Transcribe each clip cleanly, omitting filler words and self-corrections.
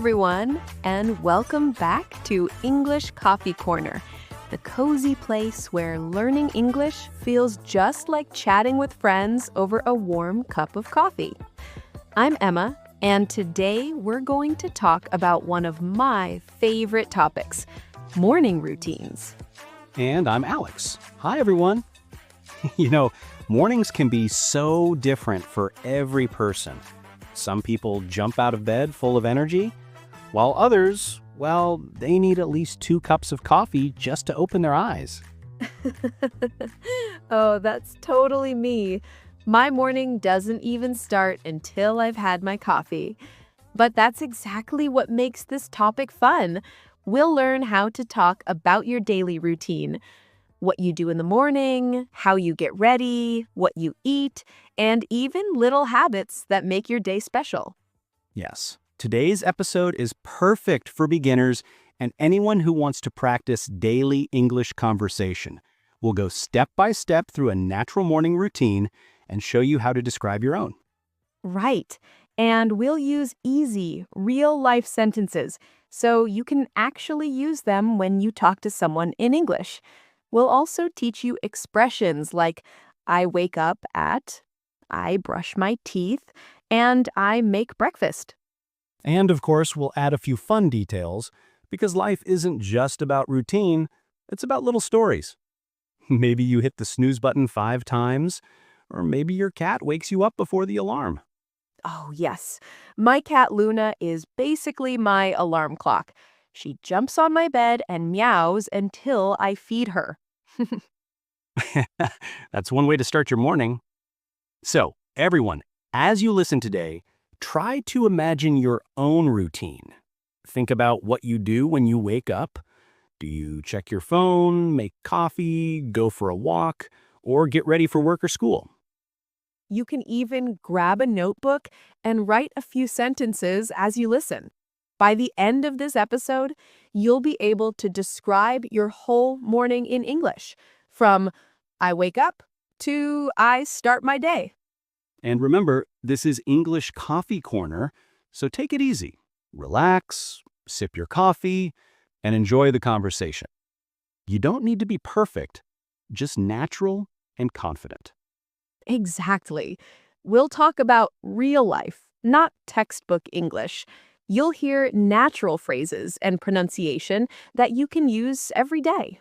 everyone, and welcome back to English Coffee Corner, the cozy place where learning English feels just like chatting with friends over a warm cup of coffee. I'm Emma, and today we're going to talk about one of my favorite topics, morning routines. And I'm Alex. Hi, everyone. Mornings can be so different for every person. Some people jump out of bed full of energy, while others, well, they need at least 2 cups of coffee just to open their eyes. Oh, that's totally me. My morning doesn't even start until I've had my coffee. But that's exactly what makes this topic fun. We'll learn how to talk about your daily routine, what you do in the morning, how you get ready, what you eat, and even little habits that make your day special. Yes, today's episode is perfect for beginners and anyone who wants to practice daily English conversation. We'll go step by step through a natural morning routine and show you how to describe your own. Right. And we'll use easy, real-life sentences so you can actually use them when you talk to someone in English. We'll also teach you expressions like I wake up at, I brush my teeth, and I make breakfast. And of course, we'll add a few fun details because life isn't just about routine, it's about little stories. Maybe you hit the snooze button 5 times, or maybe your cat wakes you up before the alarm. Oh, yes. My cat Luna is basically my alarm clock. She jumps on my bed and meows until I feed her. That's one way to start your morning. So, everyone, as you listen today, try to imagine your own routine. Think about what you do when you wake up. Do you check your phone, make coffee, go for a walk, or get ready for work or school? You can even grab a notebook and write a few sentences as you listen. By the end of this episode, you'll be able to describe your whole morning in English, from I wake up to I start my day. And remember, this is English Coffee Corner, so take it easy. Relax, sip your coffee, and enjoy the conversation. You don't need to be perfect, just natural and confident. Exactly. We'll talk about real life, not textbook English. You'll hear natural phrases and pronunciation that you can use every day.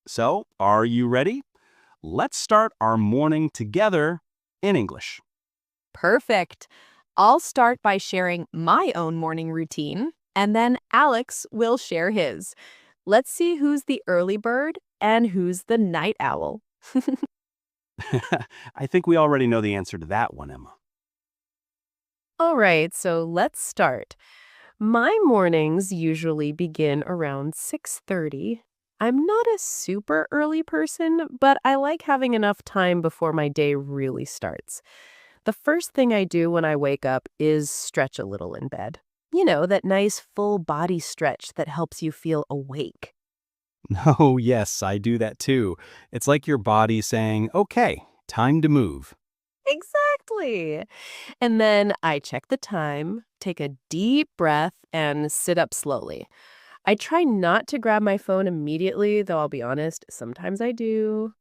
So, are you ready? Let's start our morning together in English. Perfect. I'll start by sharing my own morning routine, and then Alex will share his. Let's see who's the early bird and who's the night owl. I think we already know the answer to that one, Emma. All right, so let's start. My mornings usually begin around 6:30. I'm not a super early person, but I like having enough time before my day really starts. The first thing I do when I wake up is stretch a little in bed. You know, that nice full body stretch that helps you feel awake. Oh, yes, I do that too. It's like your body saying, okay, time to move. Exactly. And then I check the time, take a deep breath, and sit up slowly. I try not to grab my phone immediately, though I'll be honest, sometimes I do.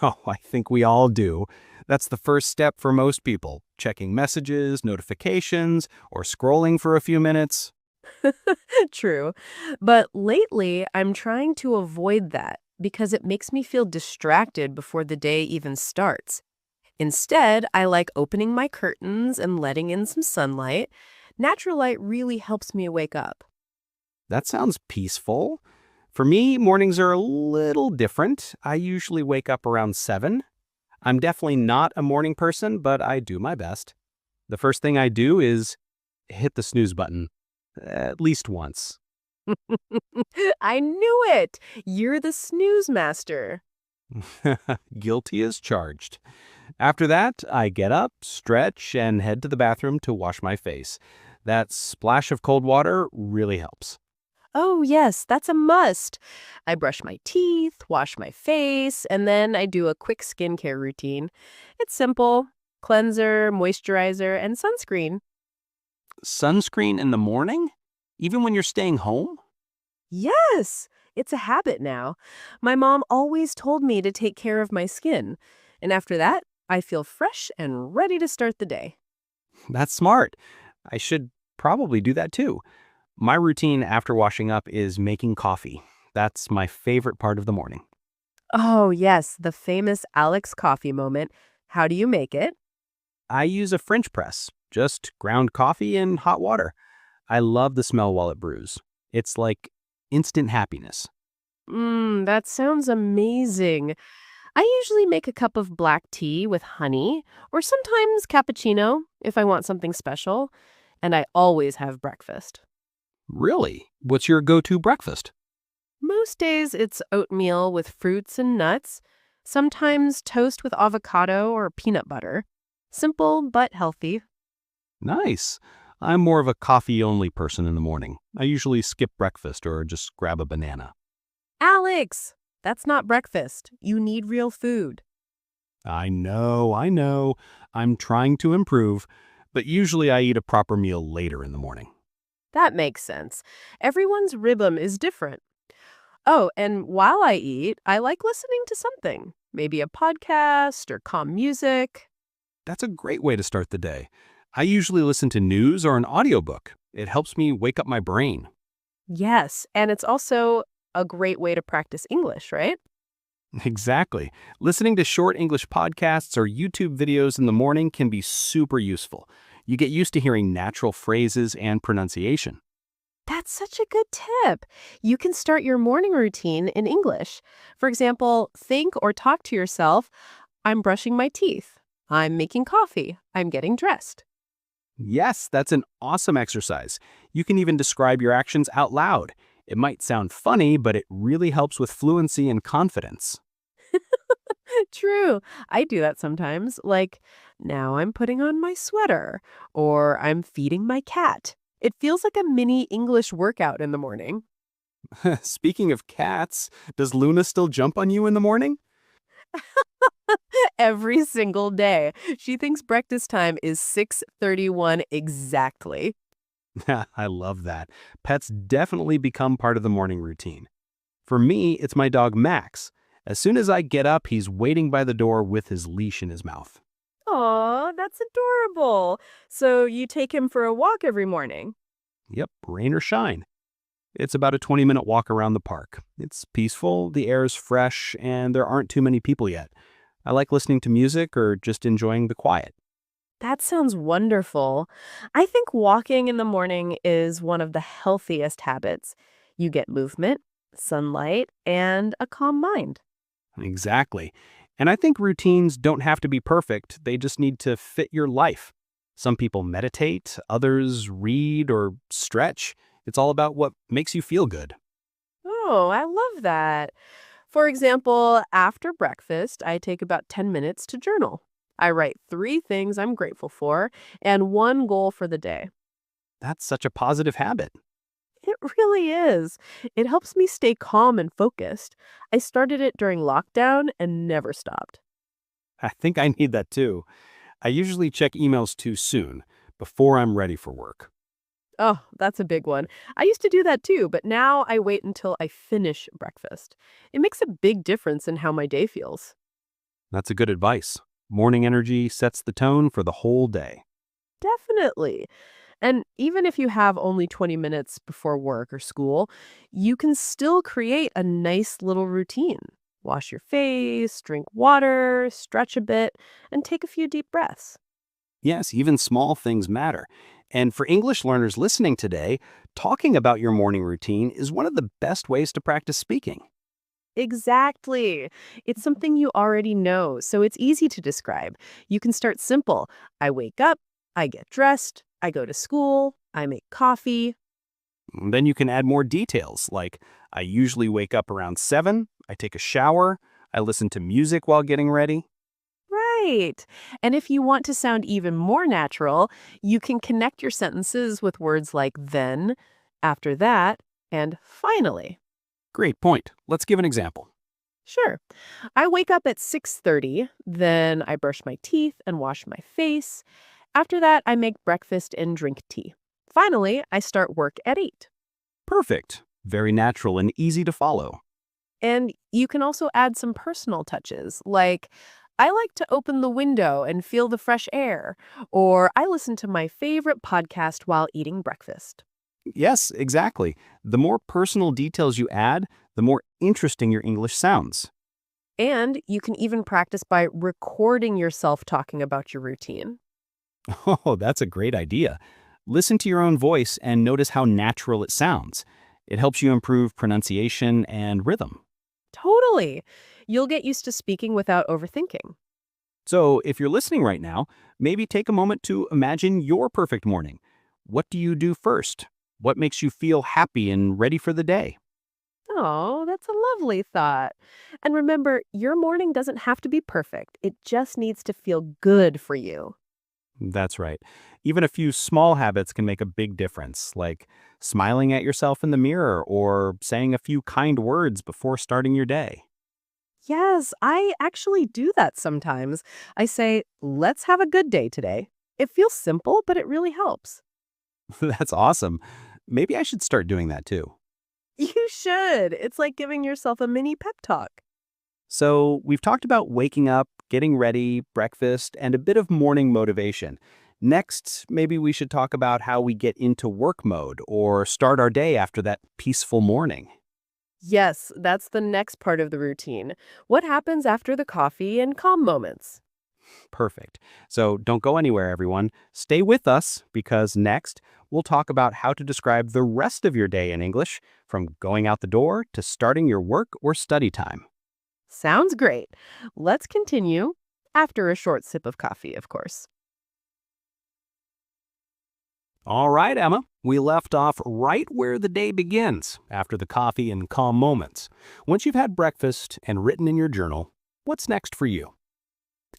Oh, I think we all do. That's the first step for most people, checking messages, notifications, or scrolling for a few minutes. True. But lately, I'm trying to avoid that because it makes me feel distracted before the day even starts. Instead, I like opening my curtains and letting in some sunlight. Natural light really helps me wake up. That sounds peaceful. For me, mornings are a little different. I usually wake up around 7. I'm definitely not a morning person, but I do my best. The first thing I do is hit the snooze button, at least once. I knew it! You're the snooze master. Guilty as charged. After that, I get up, stretch, and head to the bathroom to wash my face. That splash of cold water really helps. Oh, yes, that's a must. I brush my teeth, wash my face, and then I do a quick skincare routine. It's simple: cleanser, moisturizer, and sunscreen. Sunscreen in the morning? even when you're staying home? Yes, it's a habit now. My mom always told me to take care of my skin. And after that, I feel fresh and ready to start the day. That's smart. I should probably do that too. My routine after washing up is making coffee. That's my favorite part of the morning. Oh, yes, the famous Alex coffee moment. How do you make it? I use a French press, just ground coffee and hot water. I love the smell while it brews. It's like instant happiness. That sounds amazing. I usually make a cup of black tea with honey, or sometimes cappuccino if I want something special. And I always have breakfast. Really? What's your go-to breakfast? Most days it's oatmeal with fruits and nuts, sometimes toast with avocado or peanut butter. Simple but healthy. Nice. I'm more of a coffee-only person in the morning. I usually skip breakfast or just grab a banana. Alex, that's not breakfast. You need real food. I know. I'm trying to improve, but usually I eat a proper meal later in the morning. That makes sense. Everyone's rhythm is different. Oh, and while I eat, I like listening to something. Maybe a podcast or calm music. That's a great way to start the day. I usually listen to news or an audiobook. It helps me wake up my brain. Yes, and it's also a great way to practice English, right? Exactly. Listening to short English podcasts or YouTube videos in the morning can be super useful. You get used to hearing natural phrases and pronunciation. That's such a good tip. You can start your morning routine in English. For example, think or talk to yourself, I'm brushing my teeth. I'm making coffee. I'm getting dressed. Yes, that's an awesome exercise. You can even describe your actions out loud. It might sound funny, but it really helps with fluency and confidence. True. I do that sometimes. Like, now I'm putting on my sweater or I'm feeding my cat. It feels like a mini English workout in the morning. Speaking of cats, does Luna still jump on you in the morning? Every single day. She thinks breakfast time is 6:31 exactly. I love that. Pets definitely become part of the morning routine. For me, it's my dog Max. As soon as I get up, he's waiting by the door with his leash in his mouth. Aw, that's adorable. So you take him for a walk every morning. Yep, rain or shine. It's about a 20-minute walk around the park. It's peaceful, the air is fresh, and there aren't too many people yet. I like listening to music or just enjoying the quiet. That sounds wonderful. I think walking in the morning is one of the healthiest habits. You get movement, sunlight, and a calm mind. Exactly. And I think routines don't have to be perfect, they just need to fit your life. Some people meditate, others read or stretch. It's all about what makes you feel good. Oh, I love that. For example, after breakfast, I take about 10 minutes to journal. I write 3 things I'm grateful for and one goal for the day. That's such a positive habit. It really is. It helps me stay calm and focused. I started it during lockdown and never stopped. I think I need that too. I usually check emails too soon, before I'm ready for work. Oh, that's a big one. I used to do that too, but now I wait until I finish breakfast. It makes a big difference in how my day feels. That's a good advice. Morning energy sets the tone for the whole day. Definitely. And even if you have only 20 minutes before work or school, you can still create a nice little routine. Wash your face, drink water, stretch a bit, and take a few deep breaths. Yes, even small things matter. And for English learners listening today, talking about your morning routine is one of the best ways to practice speaking. Exactly. It's something you already know, so it's easy to describe. You can start simple. I wake up, I get dressed, I go to school, I make coffee. Then you can add more details, like I usually wake up around 7, I take a shower, I listen to music while getting ready. Right. And if you want to sound even more natural, you can connect your sentences with words like then, after that, and finally. Great point. Let's give an example. Sure. I wake up at 6:30, then I brush my teeth and wash my face. After that, I make breakfast and drink tea. finally, I start work at 8. Perfect. Very natural and easy to follow. And you can also add some personal touches, like I like to open the window and feel the fresh air, or I listen to my favorite podcast while eating breakfast. Yes, exactly. The more personal details you add, the more interesting your English sounds. And you can even practice by recording yourself talking about your routine. Oh, that's a great idea. Listen to your own voice and notice how natural it sounds. It helps you improve pronunciation and rhythm. Totally. You'll get used to speaking without overthinking. So, if you're listening right now, maybe take a moment to imagine your perfect morning. What do you do first? What makes you feel happy and ready for the day? Oh, that's a lovely thought. And remember, your morning doesn't have to be perfect. It just needs to feel good for you. That's right. Even a few small habits can make a big difference, like smiling at yourself in the mirror or saying a few kind words before starting your day. Yes, I actually do that sometimes. I say, let's have a good day today. It feels simple, but it really helps. That's awesome. Maybe I should start doing that too. You should. It's like giving yourself a mini pep talk. So, we've talked about waking up, getting ready, breakfast, and a bit of morning motivation. Next, maybe we should talk about how we get into work mode or start our day after that peaceful morning. Yes, that's the next part of the routine. What happens after the coffee and calm moments? Perfect. So, don't go anywhere, everyone. Stay with us because next, we'll talk about how to describe the rest of your day in English, from going out the door to starting your work or study time. Sounds great. Let's continue after a short sip of coffee, of course. All right, Emma. We left off right where the day begins, after the coffee and calm moments. Once you've had breakfast and written in your journal, what's next for you?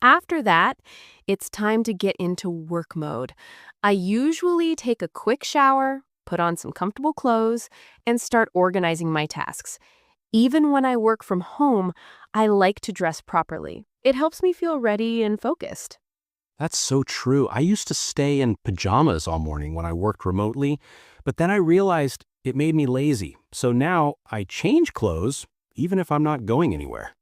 After that, it's time to get into work mode. I usually take a quick shower, put on some comfortable clothes, and start organizing my tasks. Even when I work from home, I like to dress properly. It helps me feel ready and focused. That's so true. I used to stay in pajamas all morning when I worked remotely, but then I realized it made me lazy. So now I change clothes, even if I'm not going anywhere.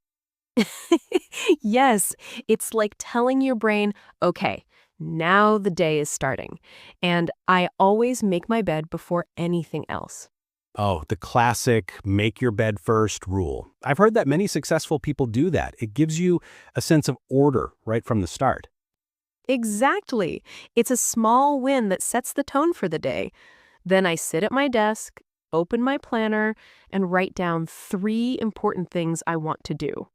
Yes, it's like telling your brain, okay, now the day is starting. And I always make my bed before anything else. Oh, the classic make your bed first rule. I've heard that many successful people do that. It gives you a sense of order right from the start. Exactly. It's a small win that sets the tone for the day. Then I sit at my desk, open my planner, and write down 3 important things I want to do.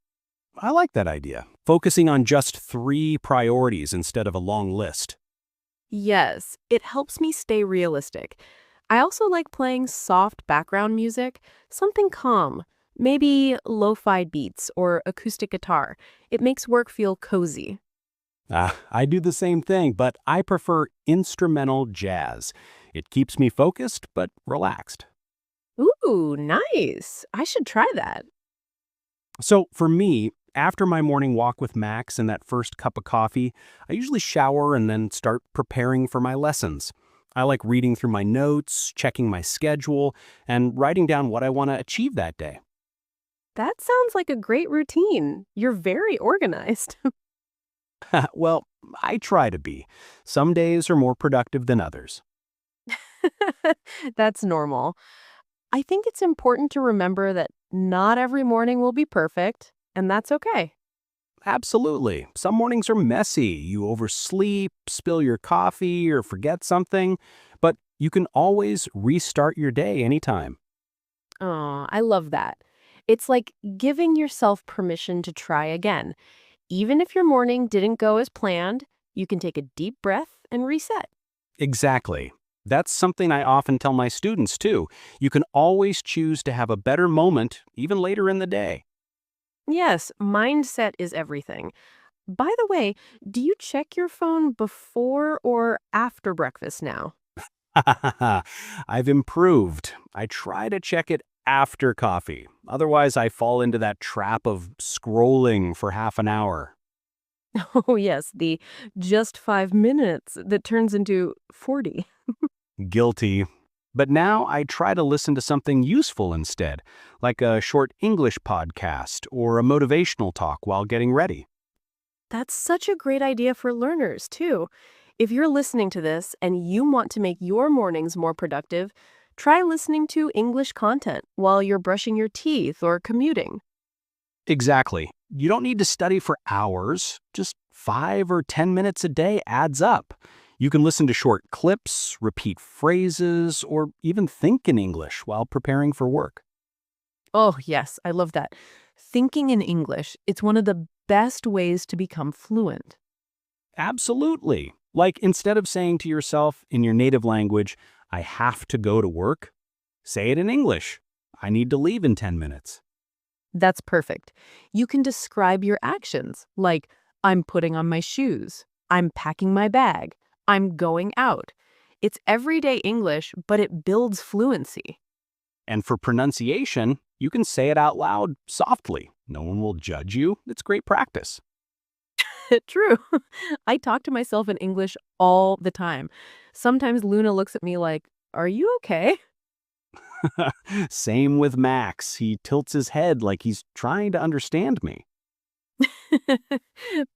I like that idea. Focusing on just three priorities instead of a long list. Yes, it helps me stay realistic. I also like playing soft background music, something calm, maybe lo-fi beats or acoustic guitar. It makes work feel cozy. I do the same thing, but I prefer instrumental jazz. It keeps me focused but relaxed. Ooh, nice. I should try that. So for me, after my morning walk with Max and that first cup of coffee, I usually shower and then start preparing for my lessons. I like reading through my notes, checking my schedule, and writing down what I want to achieve that day. That sounds like a great routine. You're very organized. Well, I try to be. Some days are more productive than others. That's normal. I think it's important to remember that not every morning will be perfect, and that's okay. Absolutely. Some mornings are messy. You oversleep, spill your coffee, or forget something, but you can always restart your day anytime. Oh, I love that. It's like giving yourself permission to try again. Even if your morning didn't go as planned, you can take a deep breath and reset. Exactly. That's something I often tell my students too. You can always choose to have a better moment, even later in the day. Yes, mindset is everything. By the way, do you check your phone before or after breakfast now? I've improved. I try to check it after coffee. Otherwise, I fall into that trap of scrolling for half an hour. Oh, yes, the just 5 minutes that turns into 40. Guilty. But now I try to listen to something useful instead, like a short English podcast or a motivational talk while getting ready. That's such a great idea for learners, too. If you're listening to this and you want to make your mornings more productive, try listening to English content while you're brushing your teeth or commuting. Exactly. You don't need to study for hours, just 5 or 10 minutes a day adds up. You can listen to short clips, repeat phrases, or even think in English while preparing for work. Oh, yes, I love that. Thinking in English, it's one of the best ways to become fluent. Absolutely. Like instead of saying to yourself in your native language, I have to go to work, say it in English. I need to leave in 10 minutes. That's perfect. You can describe your actions, like, I'm putting on my shoes, I'm packing my bag, I'm going out. It's everyday English, but it builds fluency. And for pronunciation, you can say it out loud softly. No one will judge you. It's great practice. True. I talk to myself in English all the time. Sometimes Luna looks at me like, are you okay? Same with Max. He tilts his head like he's trying to understand me.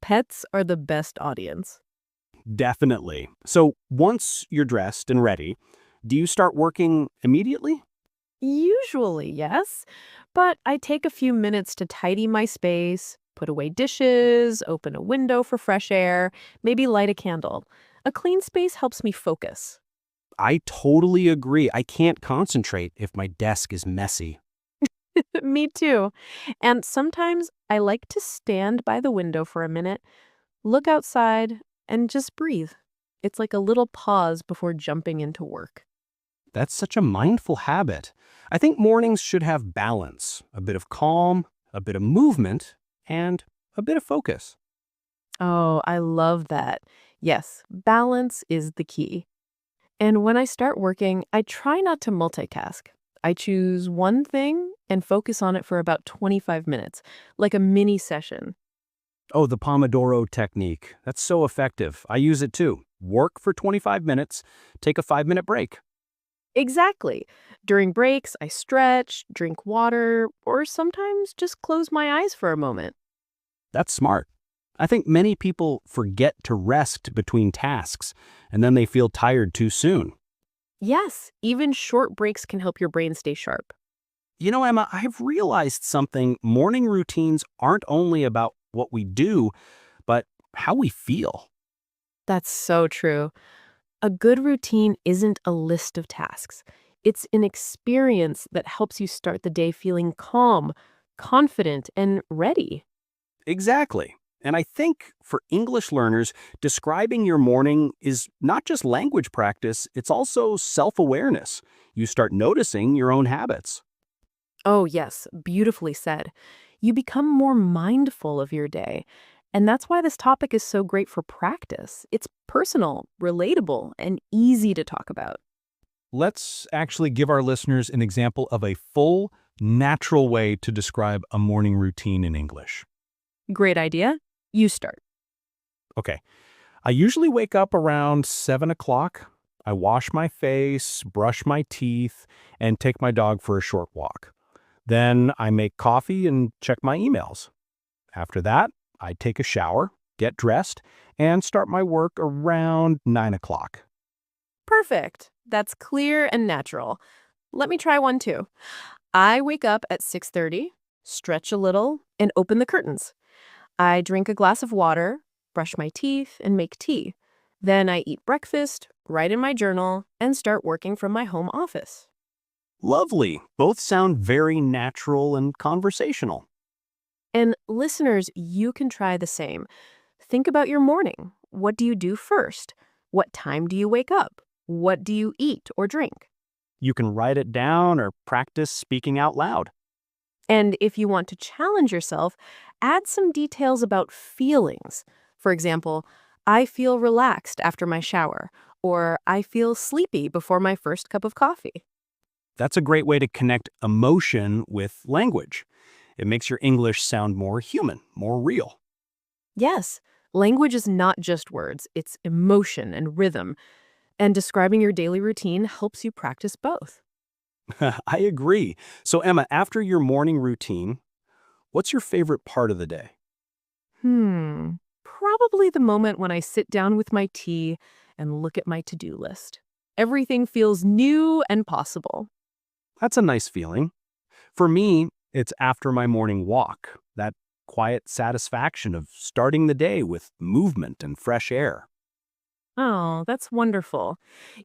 Pets are the best audience. Definitely. So once you're dressed and ready, do you start working immediately? Usually, yes, but I take a few minutes to tidy my space, put away dishes, open a window for fresh air, maybe light a candle. A clean space helps me focus. I totally agree. I can't concentrate if my desk is messy. Me too. And sometimes I like to stand by the window for a minute, look outside, and just breathe. It's like a little pause before jumping into work. That's such a mindful habit. I think mornings should have balance, a bit of calm, a bit of movement, and a bit of focus. Oh, I love that. Yes, balance is the key. And when I start working, I try not to multitask. I choose one thing and focus on it for about 25 minutes, like a mini session. Oh, the Pomodoro technique. That's so effective. I use it too. Work for 25 minutes, take a 5-minute break. Exactly. During breaks, I stretch, drink water, or sometimes just close my eyes for a moment. That's smart. I think many people forget to rest between tasks, and then they feel tired too soon. Yes, even short breaks can help your brain stay sharp. You know, Emma, I've realized something. Morning routines aren't only about what we do, but how we feel. That's so true. A good routine isn't a list of tasks. It's an experience that helps you start the day feeling calm, confident, and ready. Exactly. And I think for English learners, describing your morning is not just language practice, it's also self awareness. You start noticing your own habits. Oh, yes, beautifully said. You become more mindful of your day. And that's why this topic is so great for practice. It's personal, relatable, and easy to talk about. Let's actually give our listeners an example of a full, natural way to describe a morning routine in English. Great idea. You start. Okay, I usually wake up around 7 o'clock. I wash my face, brush my teeth, and take my dog for a short walk. Then I make coffee and check my emails. After that, I take a shower, get dressed, and start my work around 9 o'clock. Perfect. That's clear and natural. Let me try one too. I wake up at 6:30, stretch a little, and open the curtains. I drink a glass of water, brush my teeth, and make tea. Then I eat breakfast, write in my journal, and start working from my home office. Lovely. Both sound very natural and conversational. And listeners, you can try the same. Think about your morning. What do you do first? What time do you wake up? What do you eat or drink? You can write it down or practice speaking out loud. And if you want to challenge yourself, add some details about feelings. For example, I feel relaxed after my shower, or I feel sleepy before my first cup of coffee. That's a great way to connect emotion with language. It makes your English sound more human, more real. Yes, language is not just words, it's emotion and rhythm. And describing your daily routine helps you practice both. I agree. So, Emma, after your morning routine, what's your favorite part of the day? Probably the moment when I sit down with my tea and look at my to-do list. Everything feels new and possible. That's a nice feeling. For me, it's after my morning walk, that quiet satisfaction of starting the day with movement and fresh air. Oh, that's wonderful.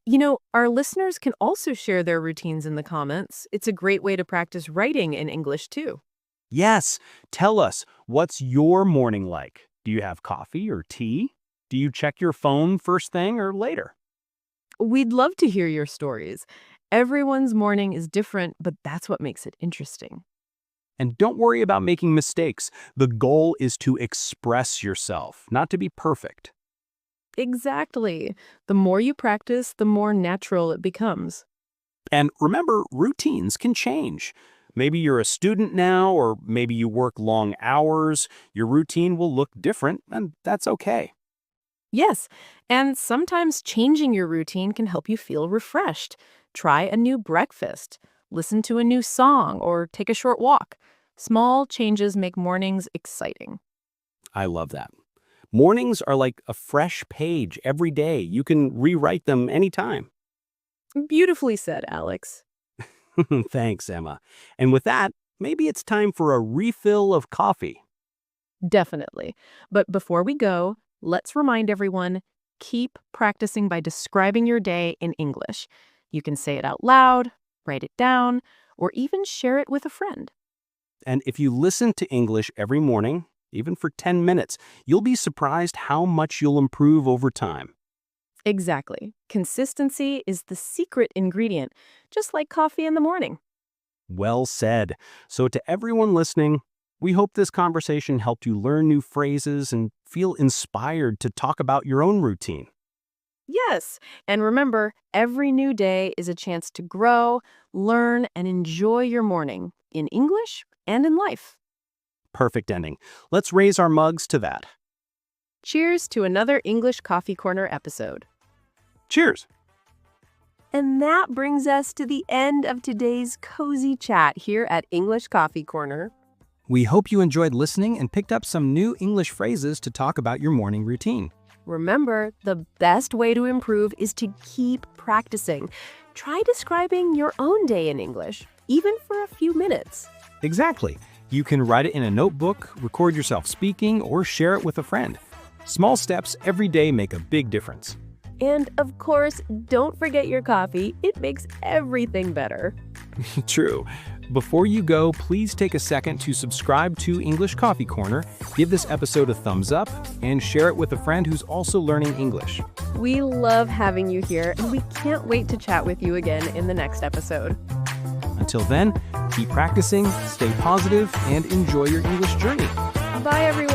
You know, our listeners can also share their routines in the comments. It's a great way to practice writing in English, too. Yes, tell us, what's your morning like? Do you have coffee or tea? Do you check your phone first thing or later? We'd love to hear your stories. Everyone's morning is different, but that's what makes it interesting. And don't worry about making mistakes. The goal is to express yourself, not to be perfect. Exactly. The more you practice, the more natural it becomes. And remember, routines can change. Maybe you're a student now, or maybe you work long hours. Your routine will look different, and that's okay. Yes, and sometimes changing your routine can help you feel refreshed. Try a new breakfast, listen to a new song, or take a short walk. Small changes make mornings exciting. I love that. Mornings are like a fresh page every day. You can rewrite them anytime. Beautifully said, Alex. Thanks, Emma. And with that, maybe it's time for a refill of coffee. Definitely. But before we go, let's remind everyone, keep practicing by describing your day in English. You can say it out loud, write it down, or even share it with a friend. And if you listen to English every morning, even for 10 minutes, you'll be surprised how much you'll improve over time. Exactly. Consistency is the secret ingredient, just like coffee in the morning. Well said. So to everyone listening, we hope this conversation helped you learn new phrases and feel inspired to talk about your own routine. Yes, and remember, every new day is a chance to grow, learn, and enjoy your morning in English and in life. Perfect ending. Let's raise our mugs to that. Cheers to another English Coffee Corner episode. Cheers. And that brings us to the end of today's cozy chat here at English Coffee Corner. We hope you enjoyed listening and picked up some new English phrases to talk about your morning routine. Remember, the best way to improve is to keep practicing. Try describing your own day in English, even for a few minutes. Exactly. You can write it in a notebook, record yourself speaking, or share it with a friend. Small steps every day make a big difference. And of course, don't forget your coffee. It makes everything better. True. Before you go, please take a second to subscribe to English Coffee Corner, give this episode a thumbs up, and share it with a friend who's also learning English. We love having you here, and we can't wait to chat with you again in the next episode. Until then, keep practicing, stay positive, and enjoy your English journey. Bye, everyone.